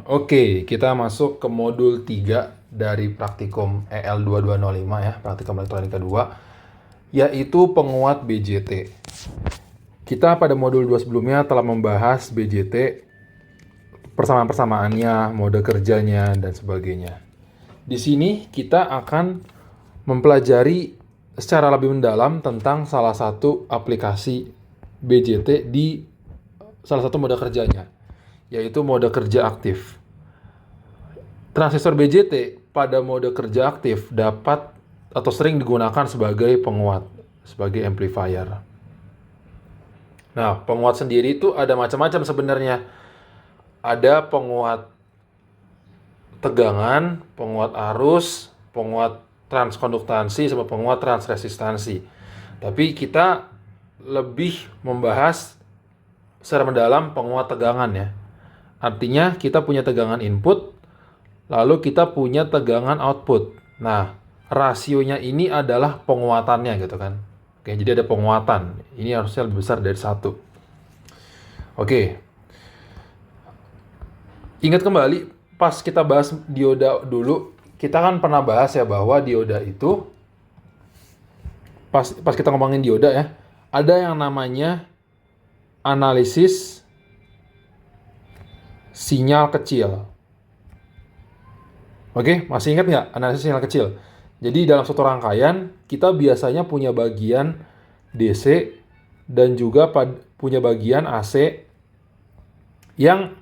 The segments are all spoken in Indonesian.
Oke, kita masuk ke modul 3 dari praktikum EL2205 ya, praktikum elektronika 2, yaitu penguat BJT. Kita pada modul 2 sebelumnya telah membahas BJT, persamaan-persamaannya, mode kerjanya, dan sebagainya. Di sini kita akan mempelajari secara lebih mendalam tentang salah satu aplikasi BJT di salah satu mode kerjanya, yaitu mode kerja aktif. Transistor BJT pada mode kerja aktif dapat atau sering digunakan sebagai penguat, sebagai amplifier. Nah, penguat sendiri itu ada macam-macam sebenarnya. Ada penguat tegangan, penguat arus, penguat transkonduktansi, sama penguat transresistansi. Tapi kita lebih membahas secara mendalam penguat tegangan ya. Artinya kita punya tegangan input, lalu kita punya tegangan output. Nah, rasionya ini adalah penguatannya gitu kan. Oke, jadi ada penguatan. Ini harusnya lebih besar dari 1. Oke. Ingat kembali pas kita bahas dioda dulu, kita kan pernah bahas ya bahwa dioda itu pas kita ngomongin dioda ya, ada yang namanya analisis sinyal kecil. Oke, masih ingat nggak analisis sinyal kecil? Jadi dalam suatu rangkaian, kita biasanya punya bagian DC dan juga punya bagian AC yang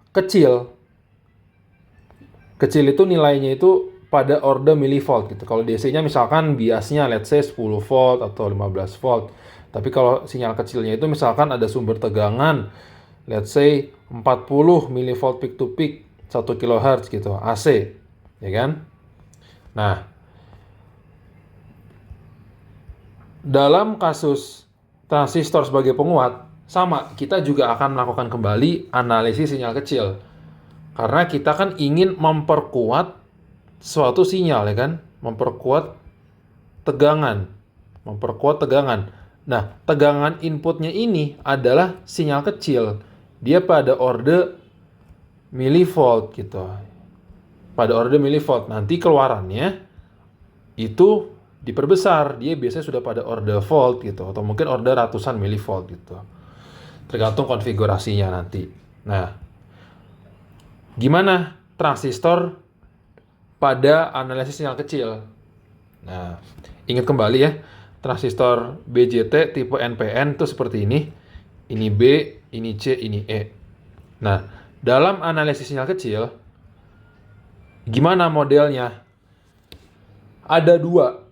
kecil. Kecil itu nilainya itu pada order milivolt gitu. Kalau DC-nya misalkan biasnya let's say 10 volt atau 15 volt. Tapi kalau sinyal kecilnya itu misalkan ada sumber tegangan let's say 40 milivolt peak to peak 1 kHz gitu, AC. Ya kan? Nah, dalam kasus transistor sebagai penguat, sama, kita juga akan melakukan kembali analisis sinyal kecil. Karena kita kan ingin memperkuat suatu sinyal ya kan, memperkuat tegangan. Nah, tegangan inputnya ini adalah sinyal kecil. Dia pada order milivolt gitu. Pada order milivolt. Nanti keluarannya itu diperbesar. Dia biasanya sudah pada order volt gitu, atau mungkin order ratusan milivolt gitu. Tergantung konfigurasinya nanti. Nah, gimana transistor pada analisis sinyal kecil? Nah, ingat kembali ya, transistor BJT tipe NPN itu seperti ini. Ini B, ini C, ini E. Nah, dalam analisis sinyal kecil, gimana modelnya? Ada dua.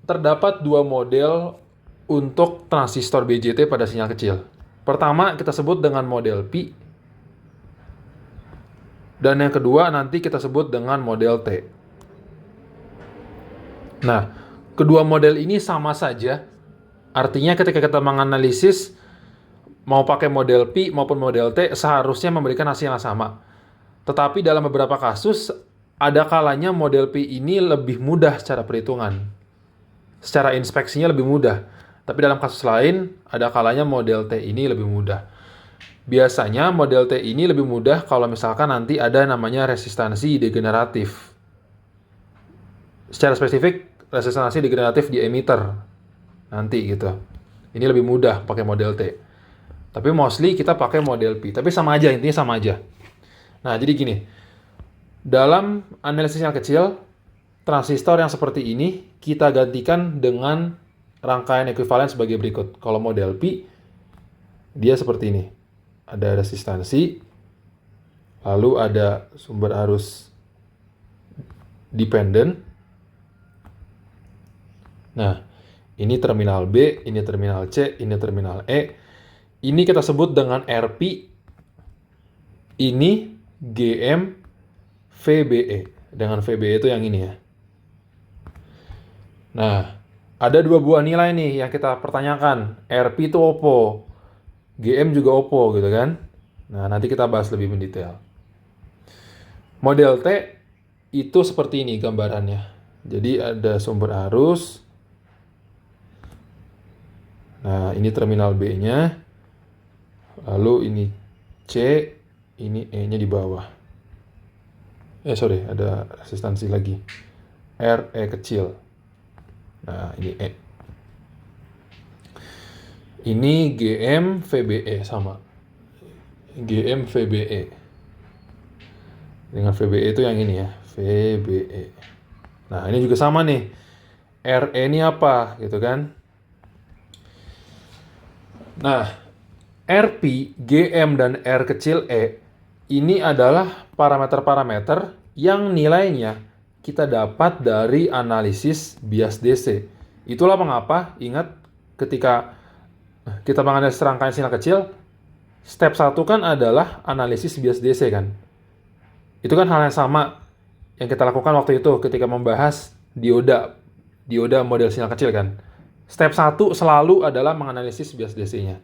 Terdapat dua model untuk transistor BJT pada sinyal kecil. Pertama, kita sebut dengan model P. Dan yang kedua nanti kita sebut dengan model T. Nah, kedua model ini sama saja. Artinya ketika kita menganalisis mau pakai model P maupun model T seharusnya memberikan hasil yang sama. Tetapi dalam beberapa kasus ada kalanya model P ini lebih mudah secara perhitungan. Secara inspeksinya lebih mudah. Tapi dalam kasus lain ada kalanya model T ini lebih mudah. Biasanya model T ini lebih mudah kalau misalkan nanti ada namanya resistansi degeneratif. Secara spesifik, resistansi degeneratif di emitter. Nanti gitu. Ini lebih mudah pakai model T. Tapi mostly kita pakai model P. Tapi sama aja, intinya sama aja. Nah, jadi gini. Dalam analisis yang kecil, transistor yang seperti ini kita gantikan dengan rangkaian ekuivalen sebagai berikut. Kalau model P, dia seperti ini. Ada resistansi, lalu ada sumber arus dependent. Nah, ini terminal B, ini terminal C, ini terminal E. Ini kita sebut dengan RP. Ini GM VBE. Dengan VBE itu yang ini ya. Nah, ada dua buah nilai nih yang kita pertanyakan. RP itu opo. GM juga opo gitu kan. Nah, nanti kita bahas lebih mendetail. Model T itu seperti ini gambarannya. Jadi ada sumber arus. Nah, ini terminal B-nya. Lalu ini C, ini E-nya di bawah. Sorry, ada resistansi lagi. RE kecil. Nah, ini E. Ini GM VBE sama. GM VBE. Dengan VBE itu yang ini ya, VBE. Nah, ini juga sama nih. RE ini apa gitu kan? Nah, RP, GM, dan R kecil E ini adalah parameter-parameter yang nilainya kita dapat dari analisis bias DC. Itulah mengapa, ingat, ketika kita menganalisis rangkaian sinyal kecil, step 1 kan adalah analisis bias DC kan. Itu kan hal yang sama yang kita lakukan waktu itu ketika membahas dioda model sinyal kecil kan. Step 1 selalu adalah menganalisis bias DC-nya.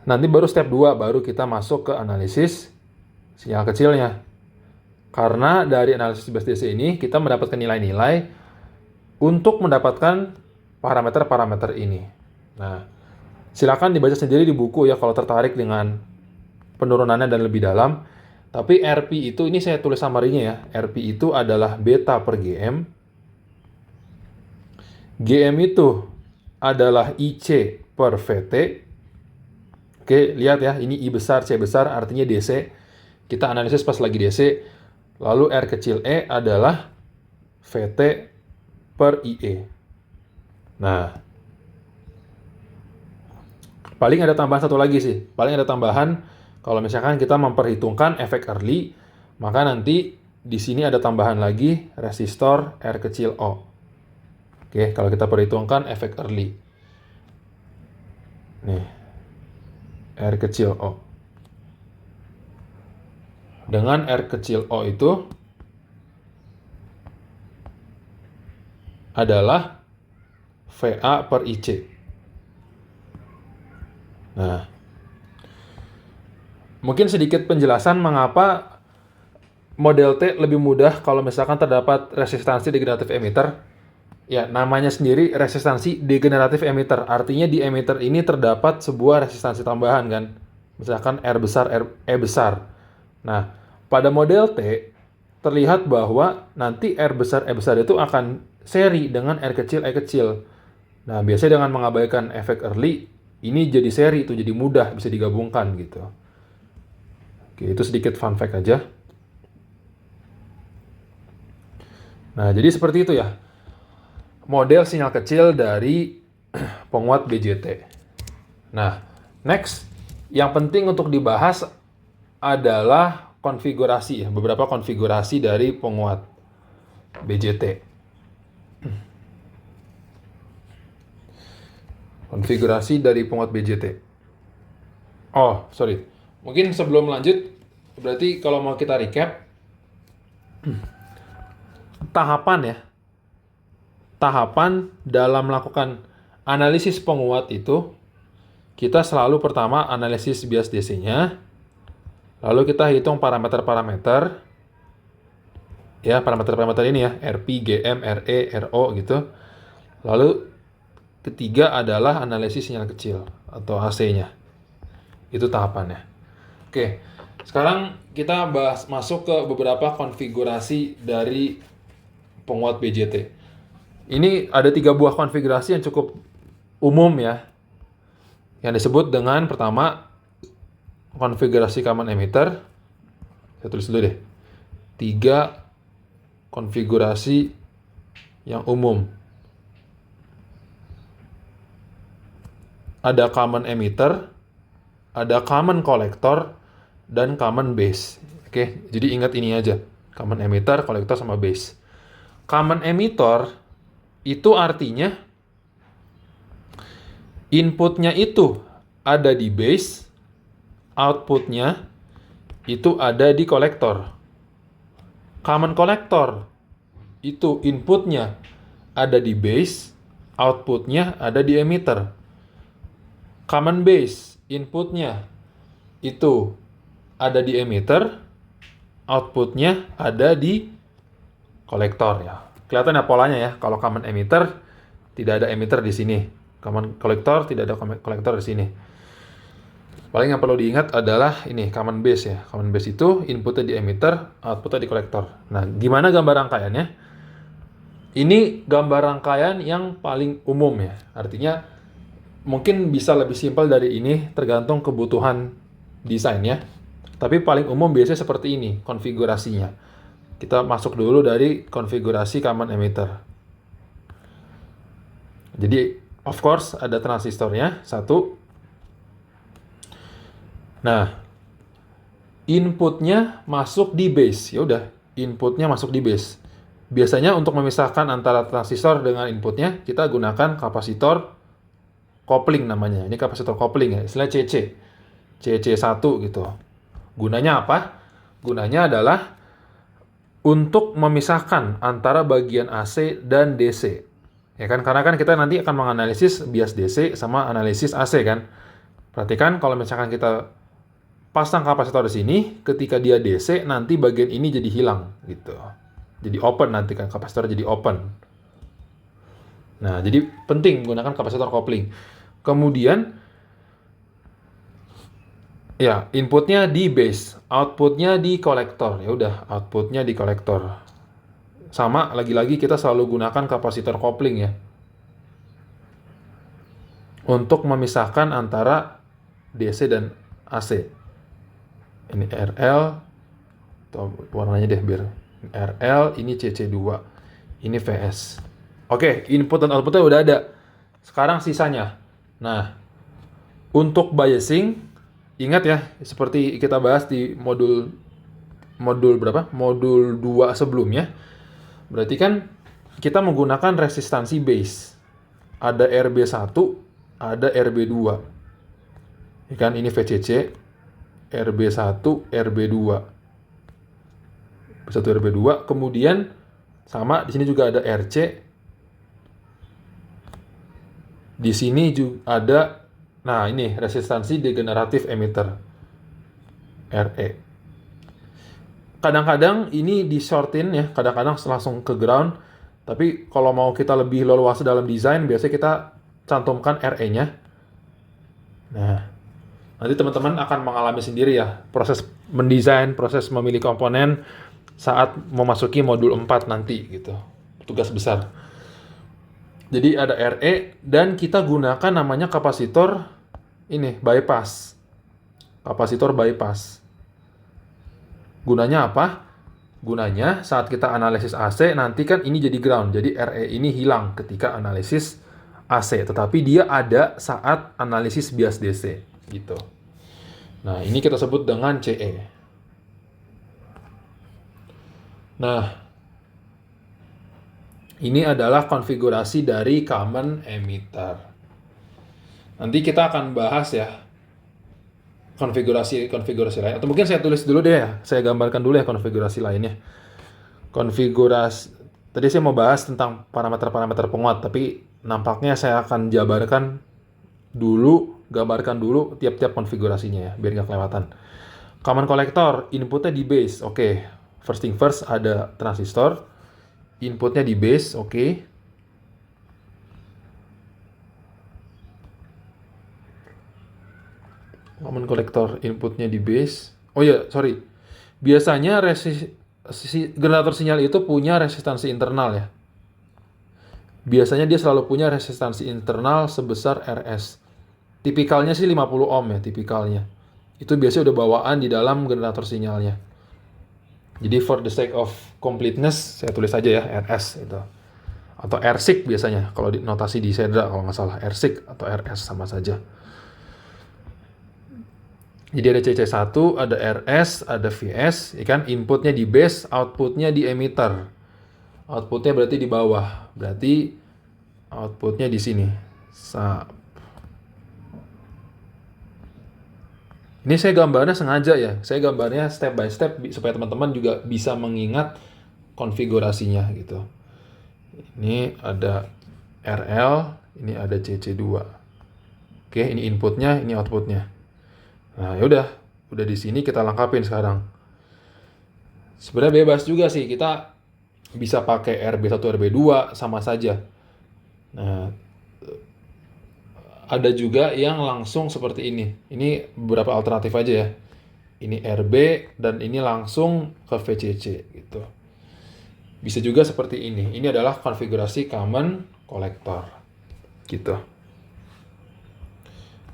Nanti baru step 2 baru kita masuk ke analisis sinyal kecilnya. Karena dari analisis bias DC ini kita mendapatkan nilai-nilai untuk mendapatkan parameter-parameter ini. Nah, silakan dibaca sendiri di buku ya kalau tertarik dengan penurunannya dan lebih dalam. Tapi RP itu, ini saya tulis summary-nya ya. RP itu adalah beta per GM. GM itu adalah IC per VT. Oke, lihat ya, ini I besar, C besar, artinya DC. Kita analisis pas lagi DC. Lalu R kecil E adalah VT per IE. Nah, paling ada tambahan satu lagi sih. Paling ada tambahan, kalau misalkan kita memperhitungkan efek early, maka nanti di sini ada tambahan lagi resistor R kecil O. Oke, kalau kita perhitungkan efek early. Nih, R kecil O. Dengan R kecil O itu adalah VA per IC. Nah, mungkin sedikit penjelasan mengapa model T lebih mudah kalau misalkan terdapat resistansi degeneratif emitter. Ya, namanya sendiri resistansi degeneratif emitter. Artinya di emitter ini terdapat sebuah resistansi tambahan kan. Misalkan R besar, E besar. Nah, pada model T terlihat bahwa nanti R besar, E besar itu akan seri dengan R kecil, E kecil. Nah, biasanya dengan mengabaikan efek early, ini jadi seri, itu jadi mudah, bisa digabungkan gitu. Oke, itu sedikit fun fact aja. Nah, jadi seperti itu ya. Model sinyal kecil dari penguat BJT. Nah, next, yang penting untuk dibahas adalah konfigurasi ya, beberapa konfigurasi dari penguat BJT. Konfigurasi dari penguat BJT. Oh, sorry. Mungkin sebelum lanjut, berarti kalau mau kita recap, tahapan ya. Tahapan dalam melakukan analisis penguat itu, kita selalu pertama analisis bias DC-nya, lalu kita hitung parameter-parameter, ya parameter-parameter ini ya, RP, GM, RE, RO gitu. Lalu ketiga adalah analisis sinyal kecil atau AC-nya. Itu tahapannya. Oke, sekarang kita masuk ke beberapa konfigurasi dari penguat BJT. Ini ada 3 buah konfigurasi yang cukup umum ya. Yang disebut dengan pertama, konfigurasi common emitter. Saya tulis dulu deh. 3 konfigurasi yang umum. Ada common emitter, ada common collector, dan common base. Oke, jadi ingat ini aja. Common emitter, collector, sama base. Common emitter itu artinya inputnya itu ada di base, outputnya itu ada di kolektor. Common collector itu inputnya ada di base, outputnya ada di emitter. Common base inputnya itu ada di emitter, outputnya ada di kolektor ya. Kelihatan ya polanya ya. Kalau common emitter tidak ada emitter di sini. Common collector tidak ada kolektor di sini. Paling yang perlu diingat adalah ini common base ya. Common base itu inputnya di emitter, outputnya di kolektor. Nah, gimana gambar rangkaiannya? Ini gambar rangkaian yang paling umum ya. Artinya mungkin bisa lebih simpel dari ini tergantung kebutuhan desainnya. Tapi paling umum biasanya seperti ini konfigurasinya. Kita masuk dulu dari konfigurasi common emitter. Jadi of course ada transistornya satu. Nah, inputnya masuk di base. Ya udah, inputnya masuk di base. Biasanya untuk memisahkan antara transistor dengan inputnya, kita gunakan kapasitor kopling namanya. Ini kapasitor kopling ya, istilah CC. CC1 gitu. Gunanya apa? Gunanya adalah untuk memisahkan antara bagian AC dan DC. Ya kan, karena kan kita nanti akan menganalisis bias DC sama analisis AC kan. Perhatikan kalau misalkan kita pasang kapasitor di sini, ketika dia DC, nanti bagian ini jadi hilang, gitu. Jadi open nanti kan, kapasitor jadi open. Nah, jadi penting gunakan kapasitor kopling. Kemudian, ya, inputnya di base, outputnya di kolektor. Ya udah, outputnya di kolektor. Sama, lagi-lagi kita selalu gunakan kapasitor kopling ya. Untuk memisahkan antara DC dan AC. Ini RL, atau warnanya deh biar RL, ini CC2, ini VS. Oke, input dan outputnya udah ada. Sekarang sisanya. Nah, untuk biasing, ingat ya, seperti kita bahas di modul berapa? Modul 2 sebelumnya. Berarti kan kita menggunakan resistansi base. Ada RB1, ada RB2. Ya kan, ini VCC. RB1, RB2. RB1, RB2. Kemudian sama di sini juga ada RC. Di sini juga ada, nah ini resistansi degeneratif emitter. RE. Kadang-kadang ini di shortin ya, kadang-kadang langsung ke ground. Tapi kalau mau kita lebih leluasa dalam desain, biasanya kita cantumkan RE-nya. Nah, nanti teman-teman akan mengalami sendiri ya proses mendesain, proses memilih komponen saat memasuki modul 4 nanti gitu. Tugas besar. Jadi ada RE dan kita gunakan namanya kapasitor ini bypass. Kapasitor bypass. Gunanya apa? Gunanya saat kita analisis AC nanti kan ini jadi ground. Jadi RE ini hilang ketika analisis AC, tetapi dia ada saat analisis bias DC. Gitu. Nah, ini kita sebut dengan CE. Nah, ini adalah konfigurasi dari common emitter. Nanti kita akan bahas ya konfigurasi lain. Atau mungkin saya tulis dulu deh ya. Saya gambarkan dulu ya konfigurasi lainnya. Konfigurasi. Tadi saya mau bahas tentang parameter-parameter penguat, tapi nampaknya saya akan gambarkan dulu tiap-tiap konfigurasinya ya, biar nggak kelewatan. Common collector, inputnya di base, oke. First thing first, ada transistor, inputnya di base, oke. Common collector, inputnya di base. Oh ya, sorry. Biasanya generator sinyal itu punya resistansi internal ya. Biasanya dia selalu punya resistansi internal sebesar RS. Tipikalnya sih 50 ohm ya, tipikalnya. Itu biasanya udah bawaan di dalam generator sinyalnya. Jadi for the sake of completeness, saya tulis aja ya, RS itu. Atau RSIC biasanya, kalau di notasi di Sedra kalau nggak salah. RSIC atau RS sama saja. Jadi ada CC1, ada RS, ada VS, ya kan? Inputnya di base, outputnya di emitter. Outputnya berarti di bawah. Berarti outputnya di sini. Ini saya gambarnya sengaja ya. Saya gambarnya step by step supaya teman-teman juga bisa mengingat konfigurasinya gitu. Ini ada RL, ini ada CC2. Oke, ini inputnya, ini outputnya. Nah, yaudah di sini kita lengkapin sekarang. Sebenarnya bebas juga sih, kita bisa pakai RB1, RB2 sama saja. Nah, Ada juga yang langsung seperti ini. Ini beberapa alternatif aja ya. Ini RB dan ini langsung ke VCC gitu. Bisa juga seperti ini. Ini adalah konfigurasi common collector gitu.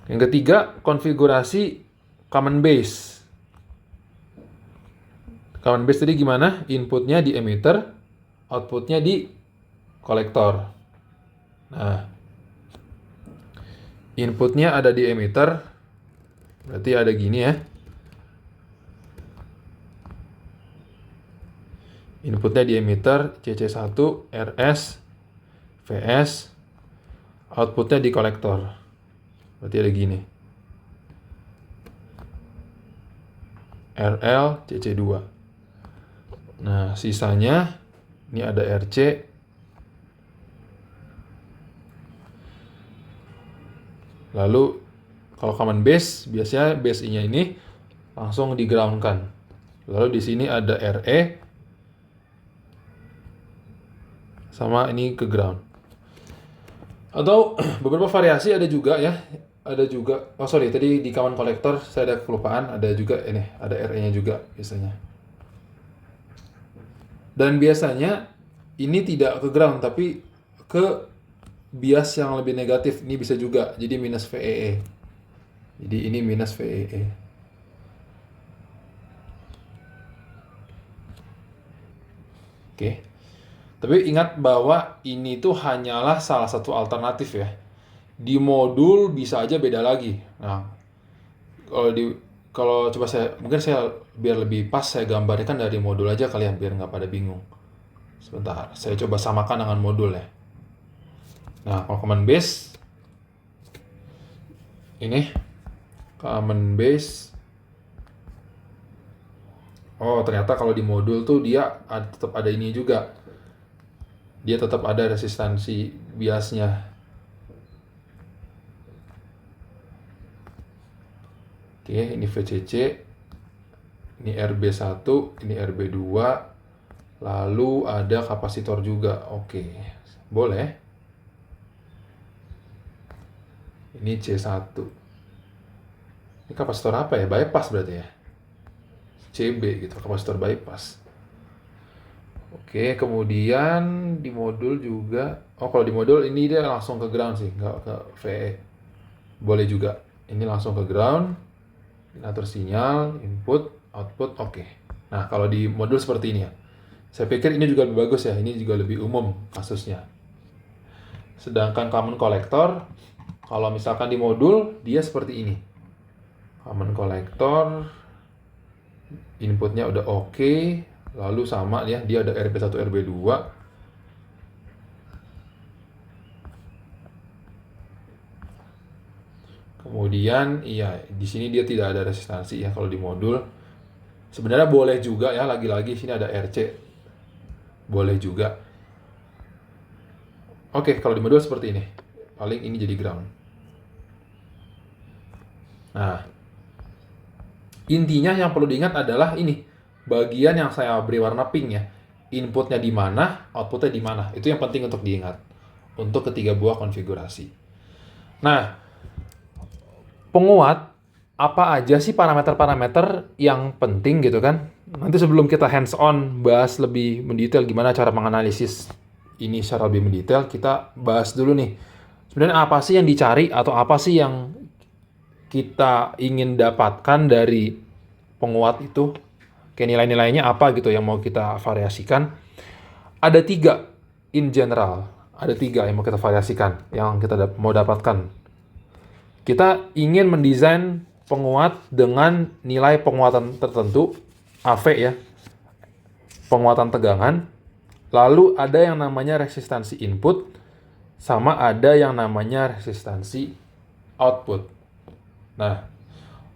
Yang ketiga, konfigurasi common base. Common base tadi gimana? Inputnya di emitter, outputnya di kolektor. Nah, inputnya ada di emitter, berarti ada gini ya. Inputnya di emitter, CC1, RS, VS, outputnya di kolektor. Berarti ada gini. RL, CC2. Nah, sisanya ini ada RC. Lalu kalau common base, biasanya base-nya ini langsung di-ground-kan. Lalu di sini ada RE sama ini ke ground. Atau beberapa variasi ada juga ya. Ada juga, oh sorry, tadi di common collector saya ada kelupaan, ada juga ini, ada RE-nya juga biasanya. Dan biasanya ini tidak ke ground tapi ke bias yang lebih negatif. Ini bisa juga, jadi minus VEE. Jadi ini minus VEE. Oke. Tapi ingat bahwa ini tuh hanyalah salah satu alternatif ya. Di modul bisa aja beda lagi. Nah, kalau coba mungkin saya biar lebih pas saya gambarkan dari modul aja kalian biar nggak pada bingung. Sebentar, saya coba samakan dengan modul ya. Nah, kalau common base ini common base. Oh, ternyata kalau di modul tuh dia tetap ada ini juga. Dia tetap ada resistansi biasnya. Oke, ini VCC, ini RB1, ini RB2, lalu ada kapasitor juga. Oke, boleh. Ini C1. Ini kapasitor apa ya? Bypass berarti ya? CB gitu, kapasitor bypass. Oke, kemudian di modul juga. Oh, kalau di modul ini dia langsung ke ground sih, nggak ke VE. Boleh juga. Ini langsung ke ground. Atur sinyal, input, output, oke. Nah, kalau di modul seperti ini ya. Saya pikir ini juga lebih bagus ya, ini juga lebih umum kasusnya. Sedangkan common collector, kalau misalkan di modul, dia seperti ini. Common collector, inputnya udah oke, lalu sama ya, dia ada RB1, RB2. Kemudian, iya, di sini dia tidak ada resistansi ya kalau di modul. Sebenarnya boleh juga ya, lagi-lagi sini ada RC. Boleh juga. Oke, kalau di modul seperti ini. Paling ini jadi ground. Nah, intinya yang perlu diingat adalah ini. Bagian yang saya beri warna pink ya. Inputnya di mana, outputnya di mana. Itu yang penting untuk diingat. Untuk ketiga buah konfigurasi. Nah, penguat, apa aja sih parameter-parameter yang penting gitu kan? Nanti sebelum kita hands-on bahas lebih mendetail gimana cara menganalisis ini secara lebih mendetail, kita bahas dulu nih. Sebenarnya apa sih yang dicari atau apa sih yang kita ingin dapatkan dari penguat itu? Kayak nilai-nilainya apa gitu yang mau kita variasikan. Ada 3 in general. Ada 3 yang mau kita variasikan, yang kita mau dapatkan. Kita ingin mendesain penguat dengan nilai penguatan tertentu, AV ya, penguatan tegangan. Lalu ada yang namanya resistansi input, sama ada yang namanya resistansi output. Nah,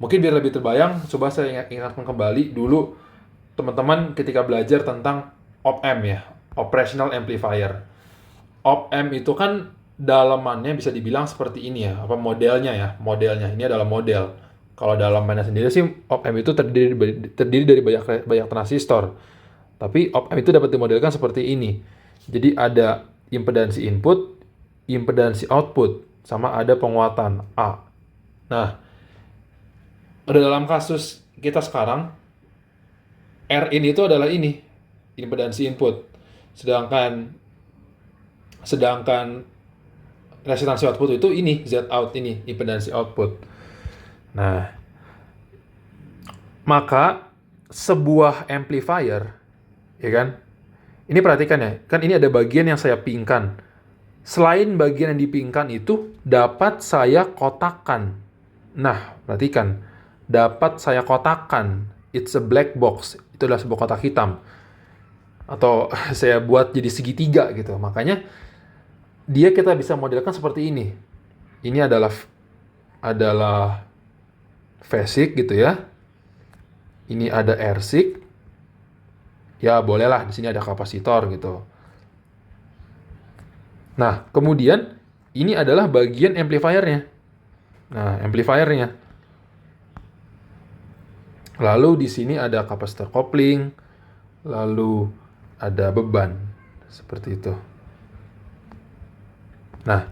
mungkin biar lebih terbayang, coba saya ingatkan kembali dulu teman-teman ketika belajar tentang op-amp ya, operational amplifier. Op-amp itu kan dalamannya bisa dibilang seperti ini ya, apa modelnya ya, modelnya ini adalah model. Kalau dalamannya sendiri sih op-amp itu terdiri dari banyak transistor. Tapi op-amp itu dapat dimodelkan seperti ini. Jadi ada impedansi input, impedansi output. sama ada penguatan A. Nah, pada dalam kasus kita sekarang, Rin itu adalah ini, impedansi input. Sedangkan resistansi output itu ini, Z out ini, impedansi output. Nah, maka sebuah amplifier, ya kan? Ini perhatikan ya, kan ini ada bagian yang saya pingkan. Selain bagian yang dipingkan itu, dapat saya kotakkan. Nah, perhatikan. Dapat saya kotakkan. It's a black box. Itu adalah sebuah kotak hitam. Atau saya buat jadi segitiga gitu. Makanya, dia kita bisa modelkan seperti ini. Ini adalah phasic gitu ya. Ini ada ersic. Ya, bolehlah di sini ada kapasitor gitu. Nah, kemudian ini adalah bagian amplifiernya. Nah, amplifiernya. Lalu di sini ada kapasitor kopling, lalu ada beban. Seperti itu. Nah,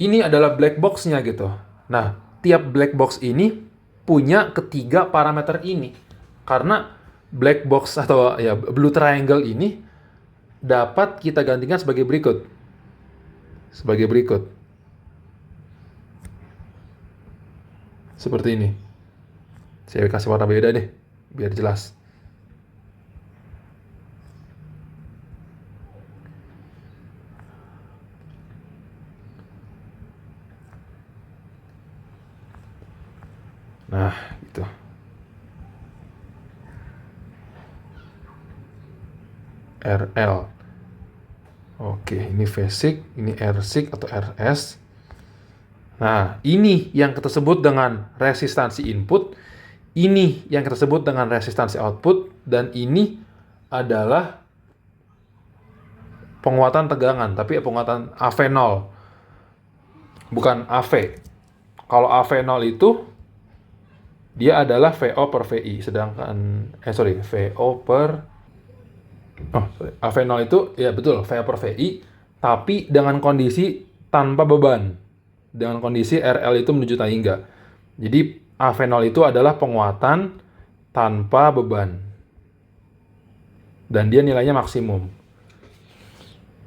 ini adalah black box-nya gitu. Nah, tiap black box ini punya ketiga parameter ini. Karena black box atau ya blue triangle ini dapat kita gantikan sebagai berikut. Seperti ini. Saya kasih warna beda deh, biar jelas. Nah, gitu. RL. Oke, ini phasic, ini ersic atau RS. Nah, ini yang kita sebut dengan resistansi input, ini yang kita sebut dengan resistansi output, dan ini adalah penguatan tegangan, tapi penguatan AV0, bukan AV. Kalau AV0 itu, dia adalah VO per VI, sedangkan, VO per, AV0 itu, ya betul, VO per VI, tapi dengan kondisi tanpa beban. Dengan kondisi RL itu menuju tangga. Jadi AV0 itu adalah penguatan tanpa beban. Dan dia nilainya maksimum.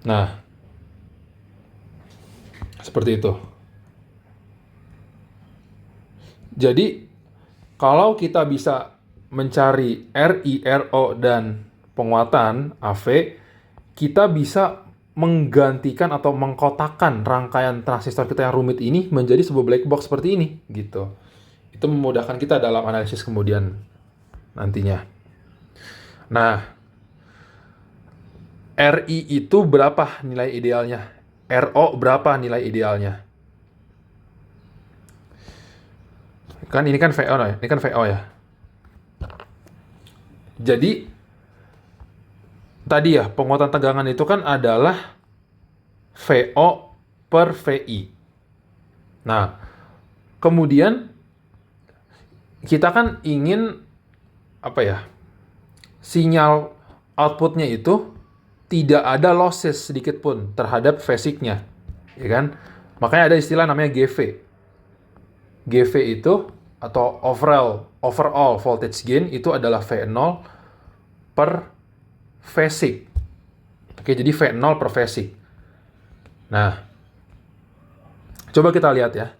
Nah, seperti itu. Jadi, kalau kita bisa mencari RI, RO, dan penguatan AV, kita bisa menggantikan atau mengkotakkan rangkaian transistor kita yang rumit ini menjadi sebuah black box seperti ini, gitu. Itu memudahkan kita dalam analisis kemudian nantinya. Nah, RI itu berapa nilai idealnya? RO berapa nilai idealnya? Kan ini kan VO ya, ini kan VO ya. Jadi tadi ya, penguatan tegangan itu kan adalah VO per VI. Nah, kemudian kita kan ingin sinyal outputnya itu tidak ada losses sedikit pun terhadap phasic-nya, ya kan? Makanya ada istilah namanya GV. GV itu atau overall voltage gain itu adalah V0 per phasic. Oke, jadi V0 per phasic. Nah, coba kita lihat ya.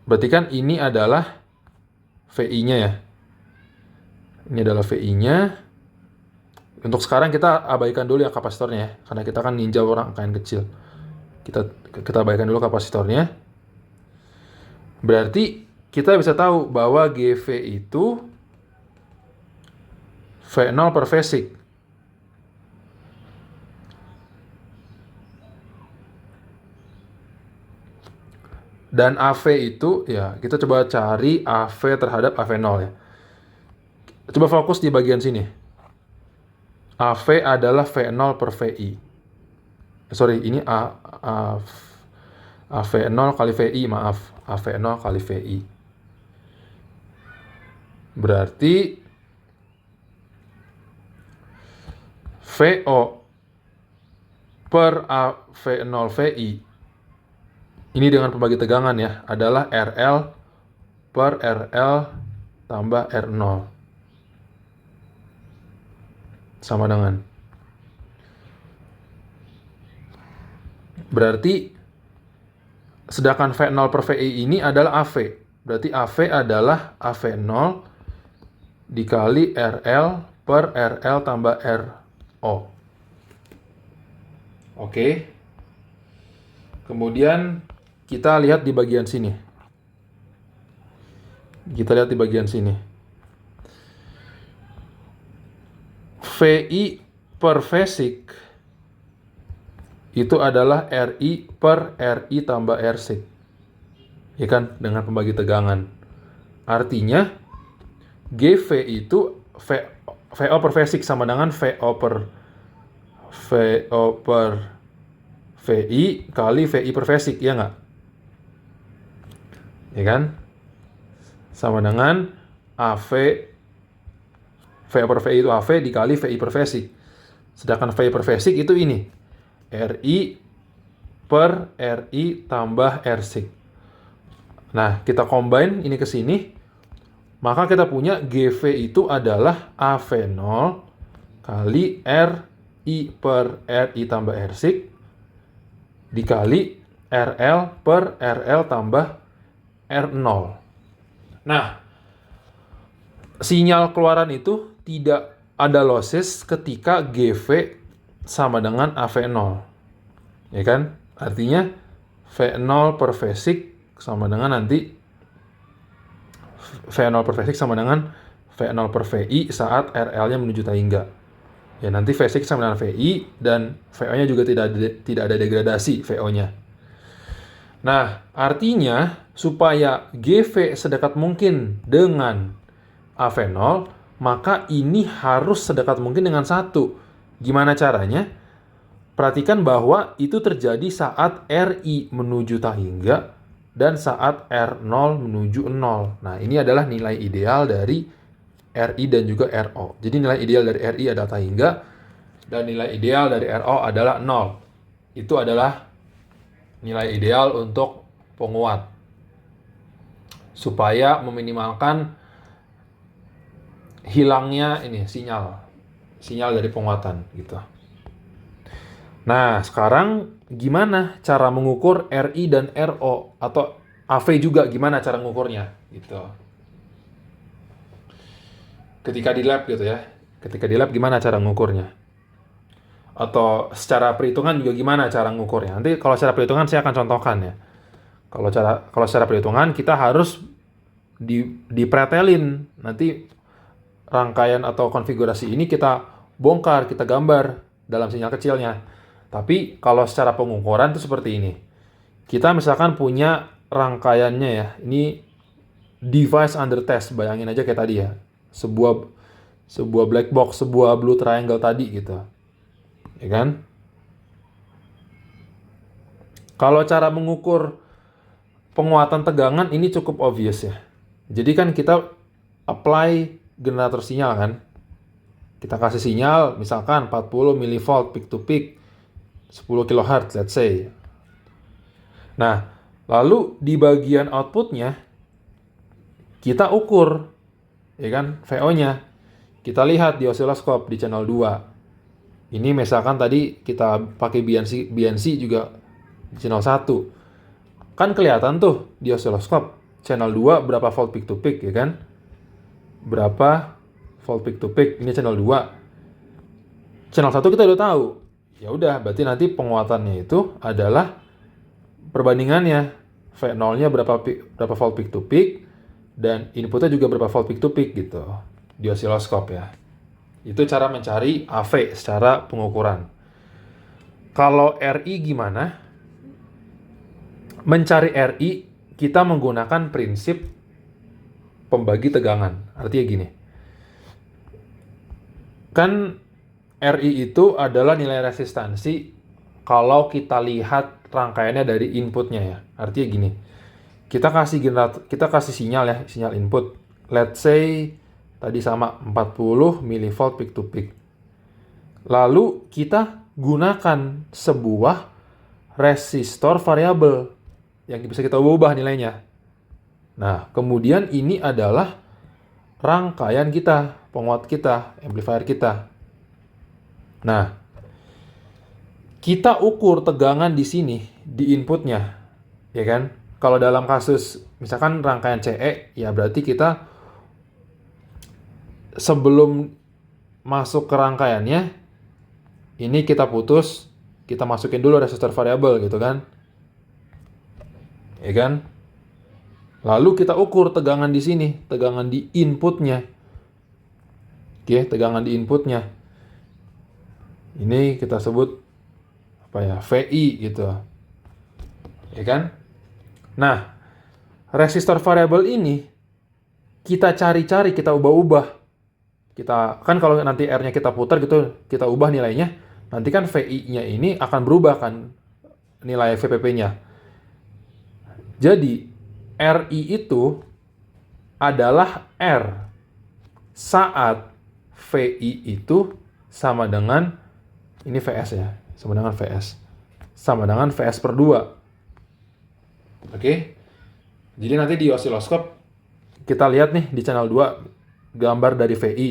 Berarti kan ini adalah VI-nya ya. Ini adalah VI-nya. Untuk sekarang kita abaikan dulu ya kapasitornya ya. Karena kita kan ninja rangkaian kecil. Kita abaikan dulu kapasitornya. Berarti kita bisa tahu bahwa GV itu V0 per phasic. Dan AV itu, ya kita coba cari AV terhadap AV0 ya. Coba fokus di bagian sini. AV adalah V0 per VI. Ini AV0 kali VI, maaf. AV0 kali VI. Berarti VO per AV0 VI ini dengan pembagi tegangan ya, adalah RL per RL tambah R0. Sama dengan. Berarti, sedangkan V0 per VI ini adalah AV. Berarti AV adalah AV0 dikali RL per RL tambah RO. Oke. Kemudian kita lihat di bagian sini. VI per Vsig itu adalah RI per RI tambah Rsig. Ya kan? Dengan pembagi tegangan. Artinya, GV itu VO per Vsig sama dengan VO per VI kali VI per Vsig, ya nggak? Ya kan? Sama dengan VO per VI itu AV dikali VI per Vsig. Sedangkan VI per Vsig itu ini. RI per RI tambah Rsig. Nah, kita combine ini ke sini. Maka kita punya GV itu adalah AV0 kali RI per RI tambah Rsig dikali RL per RL tambah R0. Nah, sinyal keluaran itu tidak ada losses ketika GV sama dengan AV0. Ya kan? Artinya V0 per Vsig sama dengan nanti V0 per Vsig sama dengan V0 per VI saat RL-nya menuju tahingga. Ya, nanti Vsig sama dengan VI dan VO-nya juga tidak ada degradasi VO-nya. Nah, artinya supaya GV sedekat mungkin dengan AV0, maka ini harus sedekat mungkin dengan 1. Gimana caranya? Perhatikan bahwa itu terjadi saat RI menuju tahingga dan saat R0 menuju 0. Nah, ini adalah nilai ideal dari RI dan juga RO. Jadi nilai ideal dari RI adalah tahingga dan nilai ideal dari RO adalah 0. Itu adalah nilai ideal untuk penguat. Supaya meminimalkan hilangnya ini sinyal dari penguatan gitu. Nah, sekarang gimana cara mengukur RI dan RO atau AV juga gimana cara mengukurnya gitu. Ketika di lab gitu ya. Ketika di lab gimana cara mengukurnya? Atau secara perhitungan juga gimana cara mengukurnya? Nanti kalau secara perhitungan saya akan contohkan ya. Kalau secara perhitungan kita harus dipretelin. Nanti rangkaian atau konfigurasi ini kita bongkar, kita gambar dalam sinyal kecilnya. Tapi kalau secara pengukuran itu seperti ini. Kita misalkan punya rangkaiannya ya. Ini device under test. Bayangin aja kayak tadi ya. Sebuah black box, sebuah blue triangle tadi gitu. Ya kan? Kalau cara mengukur penguatan tegangan ini cukup obvious ya. Jadi kan kita apply generator sinyal kan. Kita kasih sinyal misalkan 40 mV peak to peak 10 kHz let's say. Nah, lalu di bagian outputnya kita ukur ya kan VO-nya. Kita lihat di osiloskop di channel 2. Ini misalkan tadi kita pakai BNC juga di channel 1. Kan kelihatan tuh di osiloskop channel 2 berapa volt peak to peak ya kan? Berapa volt peak to peak? Ini channel 2. Channel 1 kita udah tahu. Ya udah, berarti nanti penguatannya itu adalah perbandingannya V0-nya berapa volt peak to peak dan inputnya juga berapa volt peak to peak gitu di osiloskop ya. Itu cara mencari AV secara pengukuran. Kalau RI gimana? Mencari RI kita menggunakan prinsip pembagi tegangan. Artinya gini. Kan RI itu adalah nilai resistansi kalau kita lihat rangkaiannya dari inputnya ya. Artinya gini. Kita kasih sinyal ya, sinyal input. Let's say tadi sama 40 mV peak to peak. Lalu kita gunakan sebuah resistor variabel. yang bisa kita ubah nilainya. Nah, kemudian ini adalah rangkaian kita, penguat kita, amplifier kita. Nah, kita ukur tegangan di sini, di inputnya, ya kan? Kalau dalam kasus, misalkan rangkaian CE, ya berarti kita sebelum masuk ke rangkaiannya, ini kita putus, kita masukin dulu resistor variabel gitu kan. Ya kan? Lalu kita ukur tegangan di sini, tegangan di inputnya. Oke, tegangan di inputnya. Ini kita sebut apa ya? VI gitu. Ya kan? Nah, resistor variabel ini kita cari-cari, kita ubah-ubah. Kita kan kalau nanti R-nya kita putar gitu, kita ubah nilainya, nanti kan VI-nya ini akan berubah kan nilai VPP-nya. Jadi RI itu adalah R saat VI itu sama dengan ini VS ya, sama dengan VS. Sama dengan VS per 2. Oke. Jadi nanti di osiloskop kita lihat nih di channel 2 gambar dari VI.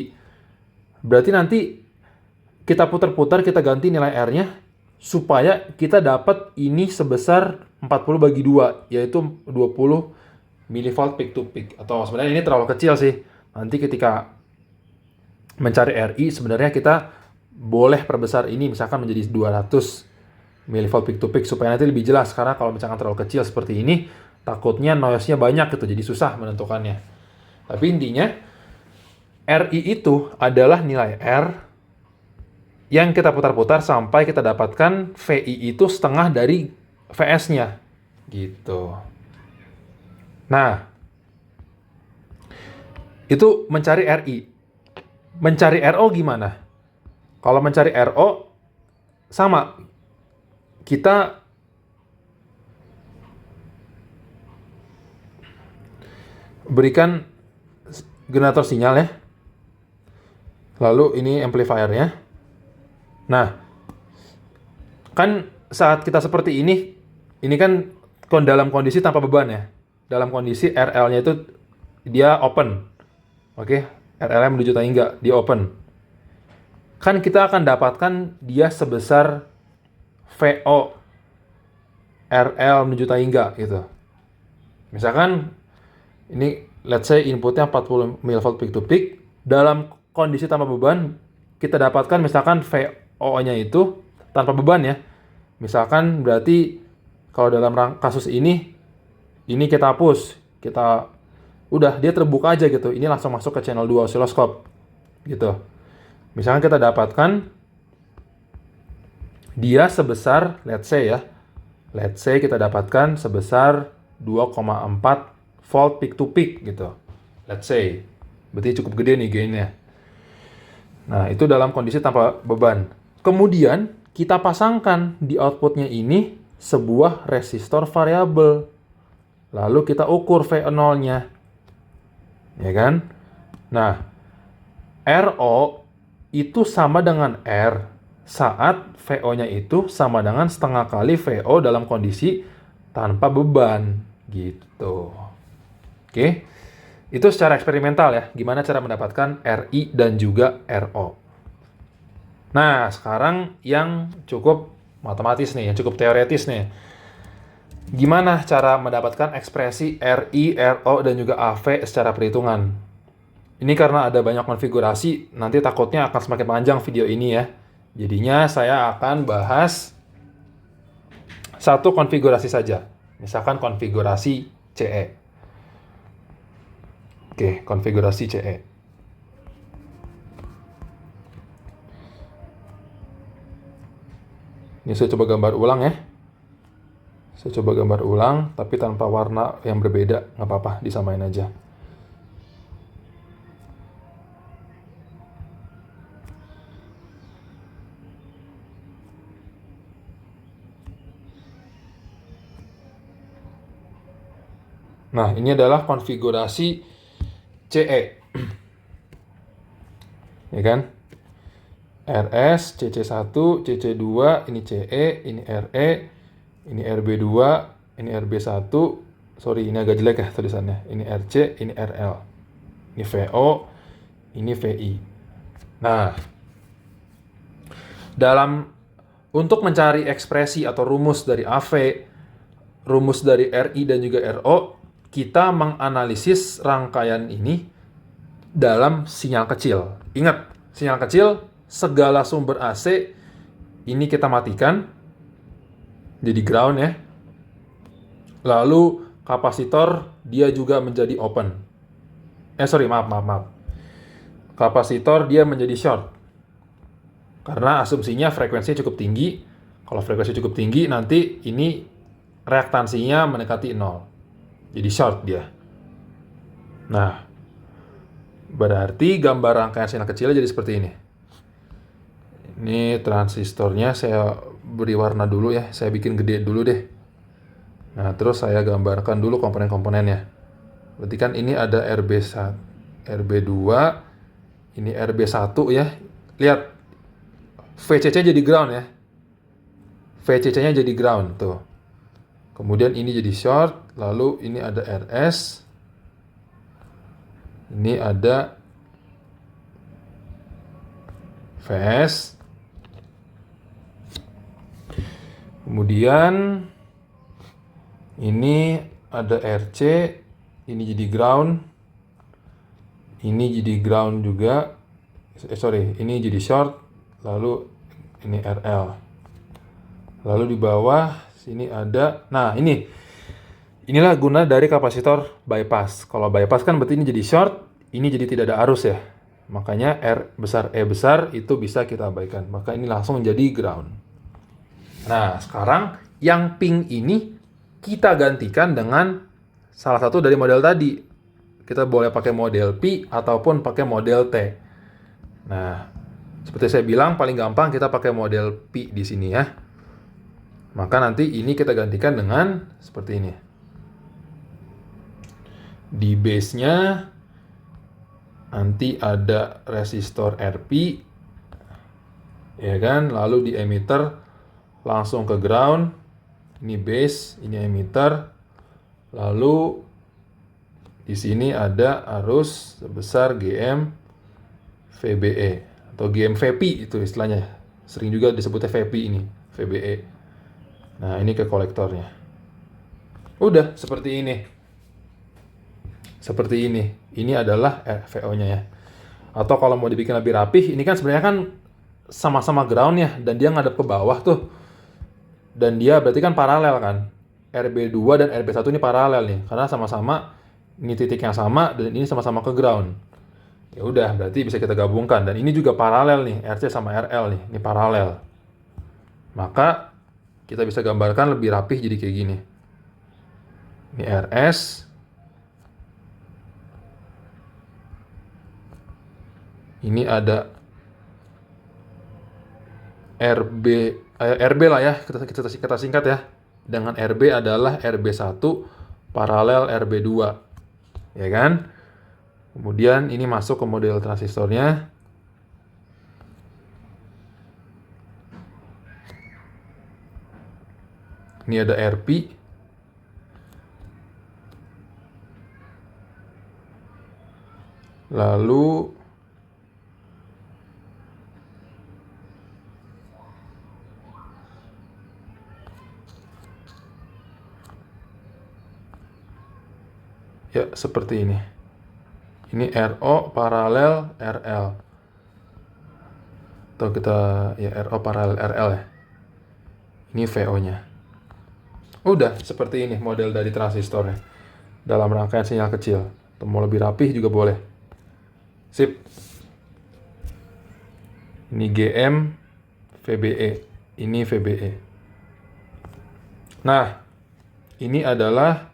Berarti nanti kita putar-putar, kita ganti nilai R-nya supaya kita dapat ini sebesar 40/2, yaitu 20 milivolt peak to peak. Atau sebenarnya ini terlalu kecil sih. Nanti ketika mencari RI sebenarnya kita boleh perbesar ini misalkan menjadi 200 milivolt peak to peak supaya nanti lebih jelas. Karena kalau misalkan terlalu kecil seperti ini, takutnya noise-nya banyak gitu, jadi susah menentukannya. Tapi intinya RI itu adalah nilai R yang kita putar-putar sampai kita dapatkan VI itu setengah dari VS-nya. Gitu. Nah, itu mencari RI. Mencari RO gimana? Kalau mencari RO, sama. Kita berikan generator sinyal ya. Lalu ini amplifiernya. Nah, kan saat kita seperti ini kan dalam kondisi tanpa beban ya. Dalam kondisi RL-nya itu dia open. Oke, RL-nya menuju tangga, dia open. Kan kita akan dapatkan dia sebesar VO RL menuju tangga gitu. Misalkan ini let's say inputnya 40 mV peak to peak, dalam kondisi tanpa beban kita dapatkan misalkan VO-nya itu tanpa beban ya. Misalkan berarti kalau dalam kasus ini kita hapus, kita udah dia terbuka aja gitu. Ini langsung masuk ke channel 2 osiloskop gitu. Misalkan kita dapatkan dia sebesar let's say kita dapatkan sebesar 2,4 volt peak to peak gitu. Let's say. Berarti cukup gede nih gainnya. Nah, itu dalam kondisi tanpa beban. Kemudian kita pasangkan di outputnya ini sebuah resistor variabel. Lalu kita ukur V0-nya. Ya kan? Nah, RO itu sama dengan R saat VO-nya itu sama dengan setengah kali VO dalam kondisi tanpa beban. Gitu. Oke? Itu secara eksperimental ya, gimana cara mendapatkan RI dan juga RO. Nah, sekarang yang cukup matematis nih, yang cukup teoretis nih. Gimana cara mendapatkan ekspresi RI, RO, dan juga AV secara perhitungan? Ini karena ada banyak konfigurasi, nanti takutnya akan semakin panjang video ini ya. Jadinya saya akan bahas satu konfigurasi saja. Misalkan konfigurasi CE. Oke, konfigurasi CE. Ini saya coba gambar ulang ya. Saya coba gambar ulang, tapi tanpa warna yang berbeda. Nggak apa-apa, disamain aja. Nah, ini adalah konfigurasi CE. Ya kan? RS, CC1, CC2, ini CE, ini RE, ini RB2, ini RB1, sorry ini agak jelek ya tulisannya. Ini RC, ini RL. Ini VO, ini VI. Nah, untuk mencari ekspresi atau rumus dari AV, rumus dari RI dan juga RO, kita menganalisis rangkaian ini dalam sinyal kecil. Ingat, sinyal kecil, segala sumber AC ini kita matikan, jadi ground ya. Lalu kapasitor dia juga menjadi open. Maaf. Kapasitor dia menjadi short. Karena asumsinya frekuensinya cukup tinggi. Kalau frekuensi cukup tinggi, nanti ini reaktansinya mendekati 0. Jadi short dia. Nah, berarti gambar rangkaian sinyal kecilnya jadi seperti ini. Ini transistornya saya beri warna dulu ya. Saya bikin gede dulu deh. Nah, terus saya gambarkan dulu komponen-komponennya. Berarti kan ini ada RB1, RB2, ini RB1 ya. Lihat, VCC jadi ground ya. VCC-nya jadi ground tuh. Kemudian ini jadi short, lalu ini ada RS. Ini ada VS. Kemudian ini ada RC, ini jadi ground. Ini jadi ground juga. Ini jadi short, lalu ini RL. Lalu di bawah sini ada, nah inilah guna dari kapasitor bypass. Kalau bypass kan berarti ini jadi short, ini jadi tidak ada arus ya. Makanya R besar E besar itu bisa kita abaikan. Maka ini langsung jadi ground. Nah, sekarang yang pink ini kita gantikan dengan salah satu dari model tadi. Kita boleh pakai model P ataupun pakai model T. Nah, seperti saya bilang paling gampang kita pakai model P di sini ya. Maka nanti ini kita gantikan dengan seperti ini. Di base-nya nanti ada resistor RP, ya kan? Lalu di emitter langsung ke ground. Ini base, ini emitter. Lalu di sini ada arus sebesar GM VBE atau GM VP itu istilahnya. Sering juga disebutnya VP ini, VBE. Nah, ini ke kolektornya. Udah seperti ini. Seperti ini. Ini adalah VO-nya ya. Atau kalau mau dibikin lebih rapih, ini kan sebenarnya kan sama-sama ground ya, dan dia ngadep ke bawah tuh. Dan dia berarti kan paralel kan. RB2 dan RB1 ini paralel nih, karena sama-sama ini titik yang sama dan ini sama-sama ke ground. Ya udah, berarti bisa kita gabungkan. Dan ini juga paralel nih, RC sama RL nih, ini paralel. Maka kita bisa gambarkan lebih rapih jadi kayak gini. Ini RS. Ini ada RB lah ya, kita singkat ya. Dengan RB adalah RB1 paralel RB2. Ya kan? Kemudian ini masuk ke model transistornya. Ini ada RP. Lalu ya seperti ini. Ini RO paralel RL. Atau kita ya RO paralel RL ya. Ini VO-nya. Udah seperti ini model dari transistornya. Dalam rangkaian sinyal kecil. Atau mau lebih rapih juga boleh. Sip. Ini GM VBE. Ini VBE. Nah, ini adalah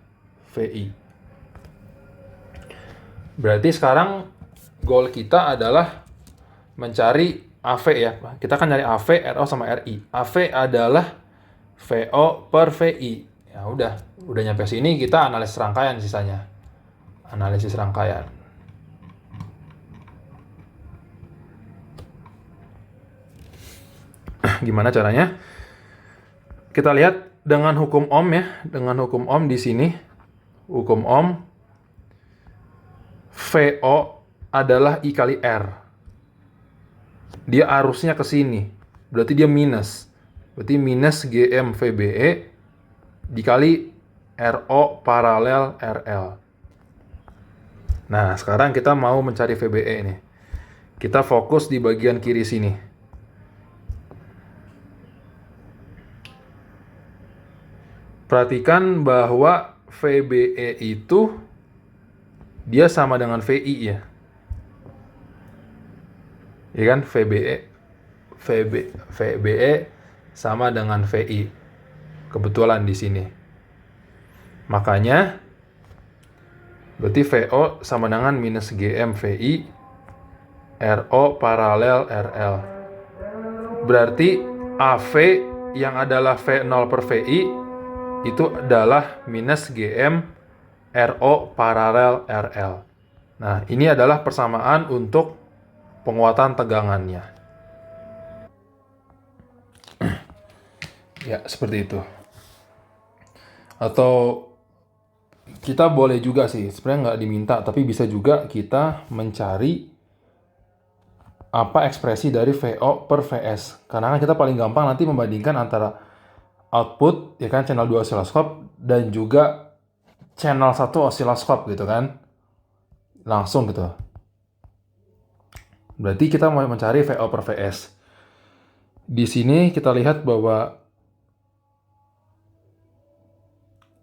VI. Berarti sekarang goal kita adalah mencari AV ya. Kita kan nyari AV, RO sama RI. AV adalah VO per VI. Ya udah nyampe sini kita analisis rangkaian sisanya. Analisis rangkaian. Gimana caranya? Kita lihat dengan hukum Ohm ya, dengan hukum Ohm di sini, hukum Ohm, VO adalah I kali R. Dia arusnya ke sini, berarti dia minus. Berarti minus GM VBE dikali RO paralel RL. Nah, sekarang kita mau mencari VBE nih. Kita fokus di bagian kiri sini. Perhatikan bahwa VBE itu dia sama dengan VI ya. Ya kan? VBE sama dengan VI. Kebetulan di sini. Makanya berarti VO sama dengan minus GM VI RO paralel RL. Berarti AV yang adalah V0 per VI itu adalah minus GM RO paralel RL. Nah, ini adalah persamaan untuk penguatan tegangannya. Ya, seperti itu. Atau kita boleh juga sih, sebenarnya nggak diminta, tapi bisa juga kita mencari apa ekspresi dari VO per VS. Karena kan kita paling gampang nanti membandingkan antara output, ya kan, channel 2 osiloskop, dan juga channel 1 osiloskop gitu kan. Langsung gitu. Berarti kita mau mencari VO per VS. Di sini kita lihat bahwa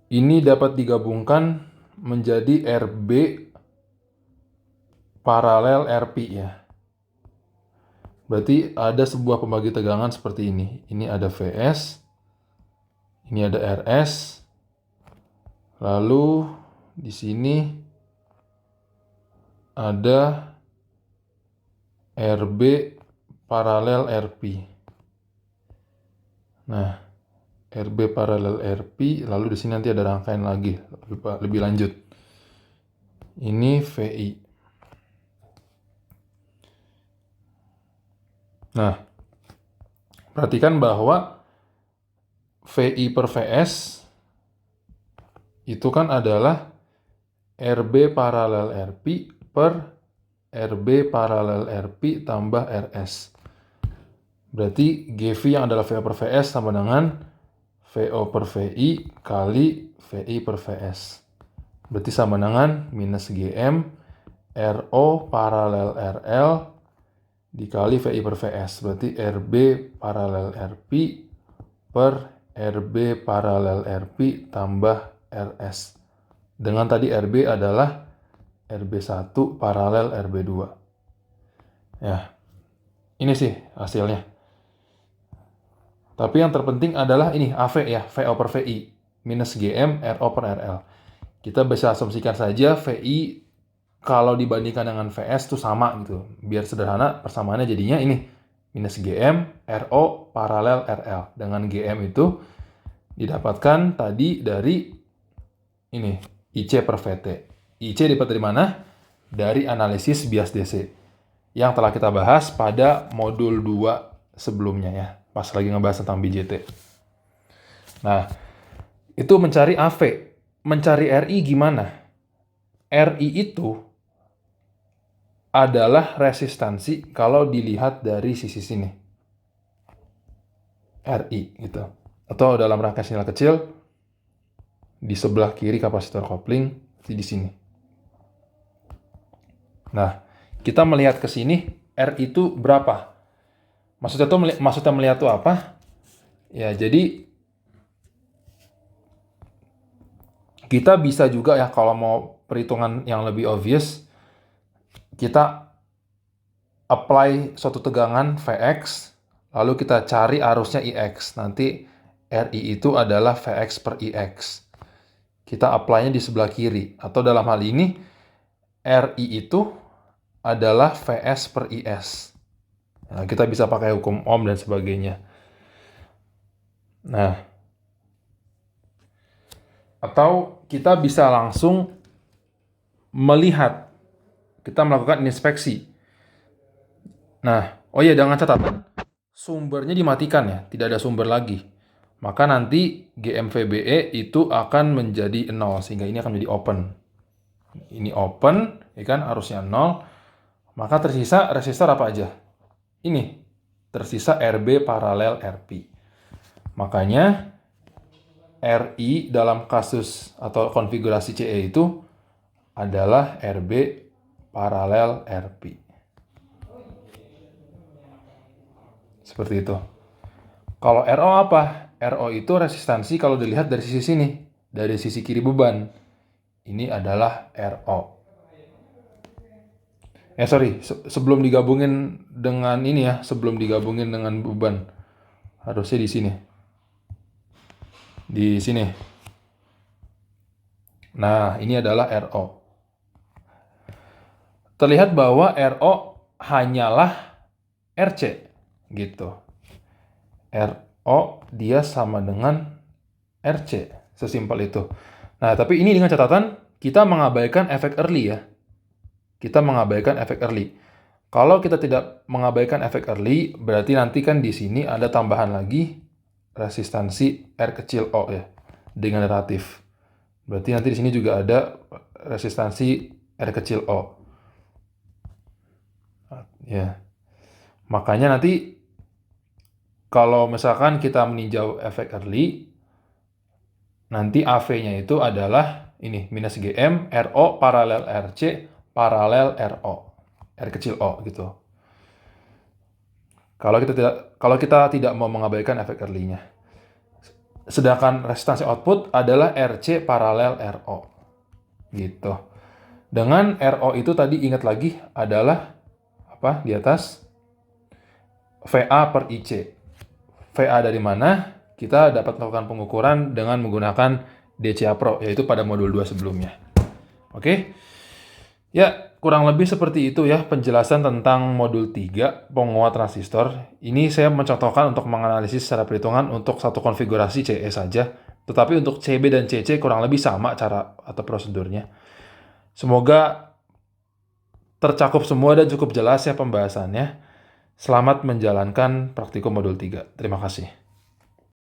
ini dapat digabungkan menjadi RB paralel RP ya. Berarti ada sebuah pembagi tegangan seperti ini. Ini ada VS, ini ada RS, lalu di sini ada RB paralel RP. Nah, RB paralel RP, lalu di sini nanti ada rangkaian lagi lebih lanjut. Ini VI. Nah, perhatikan bahwa VI per VS itu kan adalah RB paralel RP per RB paralel RP tambah RS. Berarti GV yang adalah VO per VS sama dengan VO per VI kali VI per VS. Berarti sama dengan minus GM RO paralel RL dikali VI per VS. Berarti RB paralel RP per RB paralel RP tambah RS. Dengan tadi RB adalah RB1 paralel RB2. Ya, ini sih hasilnya. Tapi yang terpenting adalah ini AV ya, VO per VI minus GM RO per RL. Kita bisa asumsikan saja VI kalau dibandingkan dengan VS itu sama gitu. Biar sederhana, persamaannya jadinya ini minus GM RO paralel RL. Dengan GM itu didapatkan tadi dari ini IC per VT. IC dapat dari mana? Dari analisis bias DC yang telah kita bahas pada modul 2 sebelumnya ya, pas lagi ngebahas tentang BJT. Nah, itu mencari AV. Mencari RI gimana? RI itu adalah resistansi kalau dilihat dari sisi sini. RI gitu. Atau dalam rangkaian sinyal kecil, di sebelah kiri kapasitor kopling, di sini. Nah, kita melihat ke sini, R itu berapa? Maksudnya melihat itu apa? Ya, jadi kita bisa juga ya kalau mau perhitungan yang lebih obvious, kita apply suatu tegangan Vx, lalu kita cari arusnya Ix. Nanti RI itu adalah Vx per Ix. Kita apply-nya di sebelah kiri. Atau dalam hal ini, RI itu adalah Vs per Is. Nah, kita bisa pakai hukum Ohm dan sebagainya. Nah, atau kita bisa langsung melihat. Kita melakukan inspeksi. Nah, oh iya, dengan catatan, sumbernya dimatikan ya, tidak ada sumber lagi. maka nanti GMVBE itu akan menjadi 0, sehingga ini akan menjadi open. Ini open, ya kan, arusnya 0, maka tersisa resistor apa aja? Ini, tersisa RB paralel RP. Makanya RI dalam kasus atau konfigurasi CE itu adalah RB paralel RP. Seperti itu. Kalau RO apa? RO itu resistansi kalau dilihat dari sisi sini, dari sisi kiri beban. Ini adalah RO. Sebelum digabungin dengan ini ya, sebelum digabungin dengan beban. Harusnya di sini. Di sini. Nah, ini adalah RO. Terlihat bahwa RO hanyalah RC, gitu. RO dia sama dengan RC, sesimpel itu. Nah, tapi ini dengan catatan kita mengabaikan efek early ya. Kita mengabaikan efek early. Kalau kita tidak mengabaikan efek early, berarti nanti kan di sini ada tambahan lagi resistansi R kecil O ya, dengan relatif. Berarti nanti di sini juga ada resistansi R kecil O. Ya. Makanya nanti kalau misalkan kita meninjau efek early, nanti AV-nya itu adalah ini, minus GM, RO paralel RC, paralel RO. R kecil O gitu. Kalau kita tidak mau mengabaikan efek early-nya. Sedangkan resistansi output adalah RC paralel RO. Gitu. Dengan RO itu tadi ingat lagi adalah apa di atas? VA per IC. VA dari mana? Kita dapat melakukan pengukuran dengan menggunakan DCA Pro, yaitu pada modul 2 sebelumnya. Oke? Ya, kurang lebih seperti itu ya penjelasan tentang modul 3, penguat transistor. Ini saya mencontohkan untuk menganalisis secara perhitungan untuk satu konfigurasi CE saja. Tetapi untuk CB dan CC kurang lebih sama cara atau prosedurnya. Semoga tercakup semua dan cukup jelas ya pembahasannya. Selamat menjalankan praktikum modul 3. Terima kasih.